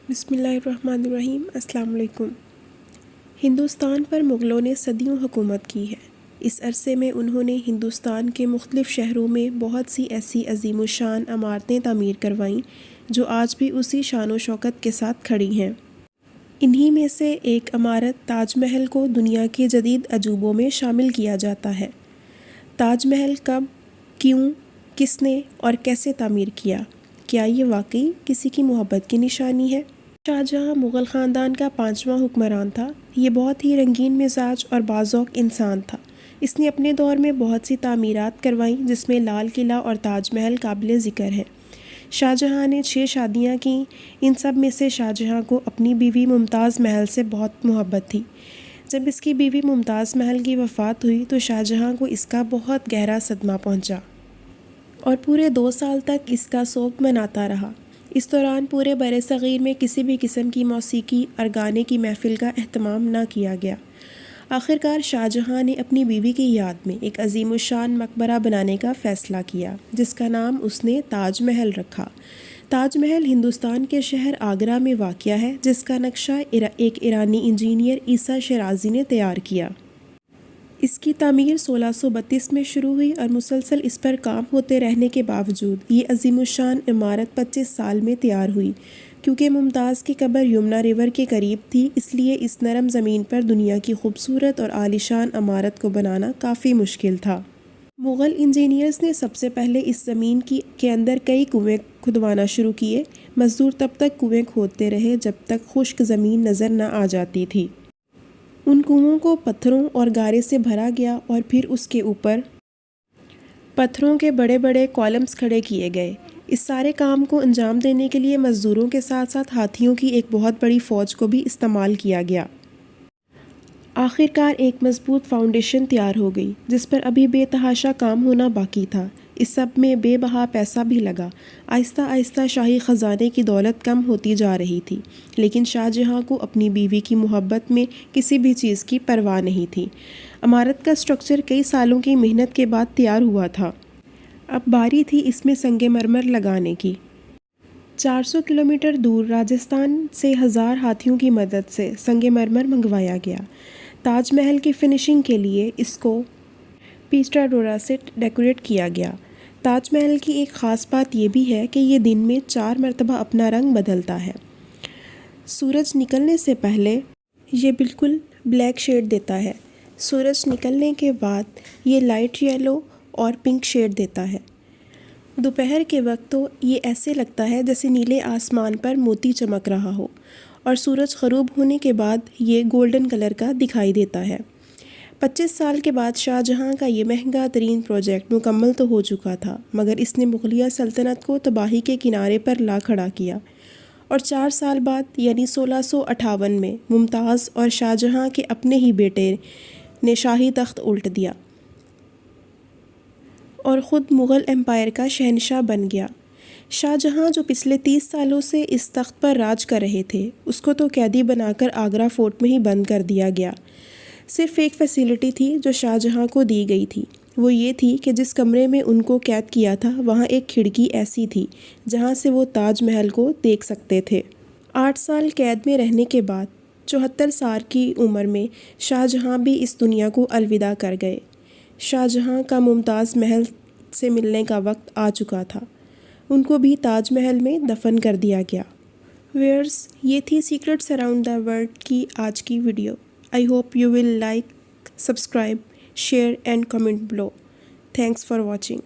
بسم اللہ الرحمن الرحیم۔ السلام علیکم۔ ہندوستان پر مغلوں نے صدیوں حکومت کی ہے۔ اس عرصے میں انہوں نے ہندوستان کے مختلف شہروں میں بہت سی ایسی عظیم الشان عمارتیں تعمیر کروائیں جو آج بھی اسی شان و شوکت کے ساتھ کھڑی ہیں۔ انہی میں سے ایک عمارت تاج محل کو دنیا کے جدید عجوبوں میں شامل کیا جاتا ہے۔ تاج محل کب، کیوں، کس نے اور کیسے تعمیر کیا؟ کیا یہ واقعی کسی کی محبت کی نشانی ہے؟ شاہجہاں مغل خاندان کا 5واں حکمران تھا۔ یہ بہت ہی رنگین مزاج اور باذوق انسان تھا۔ اس نے اپنے دور میں بہت سی تعمیرات کروائیں جس میں لال قلعہ اور تاج محل قابل ذکر ہیں۔ شاہجہاں نے 6 شادیاں کیں۔ ان سب میں سے شاہجہاں کو اپنی بیوی ممتاز محل سے بہت محبت تھی۔ جب اس کی بیوی ممتاز محل کی وفات ہوئی تو شاہجہاں کو اس کا بہت گہرا صدمہ پہنچا اور پورے 2 سال تک اس کا سوگ مناتا رہا۔ اس دوران پورے بر صغیر میں کسی بھی قسم کی موسیقی اور گانے کی محفل کا اہتمام نہ کیا گیا۔ آخرکار شاہجہاں نے اپنی بیوی کی یاد میں ایک عظیم الشان مقبرہ بنانے کا فیصلہ کیا جس کا نام اس نے تاج محل رکھا۔ تاج محل ہندوستان کے شہر آگرہ میں واقع ہے جس کا نقشہ ایک ایرانی انجینئر عیسیٰ شیرازی نے تیار کیا۔ اس کی تعمیر 1632 میں شروع ہوئی اور مسلسل اس پر کام ہوتے رہنے کے باوجود یہ عظیم الشان عمارت 25 سال میں تیار ہوئی۔ کیونکہ ممتاز کی قبر یمنا ریور کے قریب تھی اس لیے اس نرم زمین پر دنیا کی خوبصورت اور عالیشان عمارت کو بنانا کافی مشکل تھا۔ مغل انجینئرز نے سب سے پہلے اس زمین کے اندر کئی کنویں کھدوانا شروع کیے۔ مزدور تب تک کنویں کھودتے رہے جب تک خشک زمین نظر نہ آ جاتی تھی۔ ان کنووں کو پتھروں اور گارے سے بھرا گیا اور پھر اس کے اوپر پتھروں کے بڑے بڑے کالمز کھڑے کیے گئے۔ اس سارے کام کو انجام دینے کے لیے مزدوروں کے ساتھ ساتھ ہاتھیوں کی ایک بہت بڑی فوج کو بھی استعمال کیا گیا۔ آخرکار ایک مضبوط فاؤنڈیشن تیار ہو گئی جس پر ابھی بے تحاشا کام ہونا باقی تھا۔ اس سب میں بے بہا پیسہ بھی لگا۔ آہستہ آہستہ شاہی خزانے کی دولت کم ہوتی جا رہی تھی لیکن شاہجہاں کو اپنی بیوی کی محبت میں کسی بھی چیز کی پرواہ نہیں تھی۔ عمارت کا سٹرکچر کئی سالوں کی محنت کے بعد تیار ہوا تھا۔ اب باری تھی اس میں سنگ مرمر لگانے کی۔ 400 کلومیٹر دور راجستھان سے 1000 ہاتھیوں کی مدد سے سنگ مرمر منگوایا گیا۔ تاج محل کی فنشنگ کے لیے اس کو پیسٹا ڈورا سے ڈیکوریٹ کیا گیا۔ تاج محل کی ایک خاص بات یہ بھی ہے کہ یہ دن میں 4 مرتبہ اپنا رنگ بدلتا ہے۔ سورج نکلنے سے پہلے یہ بالکل بلیک شیڈ دیتا ہے۔ سورج نکلنے کے بعد یہ لائٹ یلو اور پنک شیڈ دیتا ہے۔ دوپہر کے وقت تو یہ ایسے لگتا ہے جیسے نیلے آسمان پر موتی چمک رہا ہو اور سورج غروب ہونے کے بعد یہ گولڈن کلر کا دکھائی دیتا ہے۔ 25 سال کے بعد شاہجہاں کا یہ مہنگا ترین پروجیکٹ مکمل تو ہو چکا تھا مگر اس نے مغلیہ سلطنت کو تباہی کے کنارے پر لا کھڑا کیا اور 4 سال بعد یعنی 1658 میں ممتاز اور شاہجہاں کے اپنے ہی بیٹے نے شاہی تخت الٹ دیا اور خود مغل امپائر کا شہنشاہ بن گیا۔ شاہجہاں جو پچھلے 30 سالوں سے اس تخت پر راج کر رہے تھے اس کو تو قیدی بنا کر آگرہ فورٹ میں ہی بند کر دیا گیا۔ صرف ایک فیسلٹی تھی جو شاہجہاں کو دی گئی تھی، وہ یہ تھی کہ جس کمرے میں ان کو قید کیا تھا وہاں ایک کھڑکی ایسی تھی جہاں سے وہ تاج محل کو دیکھ سکتے تھے۔ 8 سال قید میں رہنے کے بعد 74 سال کی عمر میں شاہجہاں بھی اس دنیا کو الوداع کر گئے۔ شاہجہاں کا ممتاز محل سے ملنے کا وقت آ چکا تھا۔ ان کو بھی تاج محل میں دفن کر دیا گیا۔ ویئرز، یہ تھی سیکرٹس اراؤنڈ دا ورلڈ کی آج کی video. I hope you will like, subscribe, share and comment below. Thanks for watching.